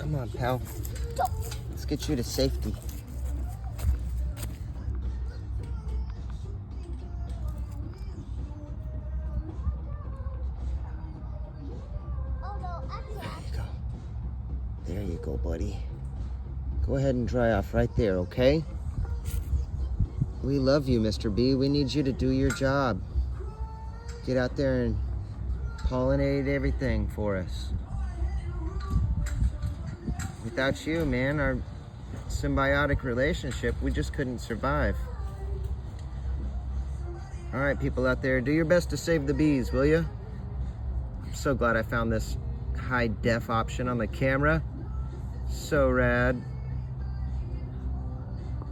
Come on, pal. Let's get you to safety. There you go, buddy. Go ahead and dry off right there, okay? We love you, Mr. B. We need you to do your job. Get out there and pollinate everything for us. Without you, man, our symbiotic relationship, we just couldn't survive. All right, people out there, do your best to save the bees, will you? I'm so glad I found this high def option on the camera. So rad.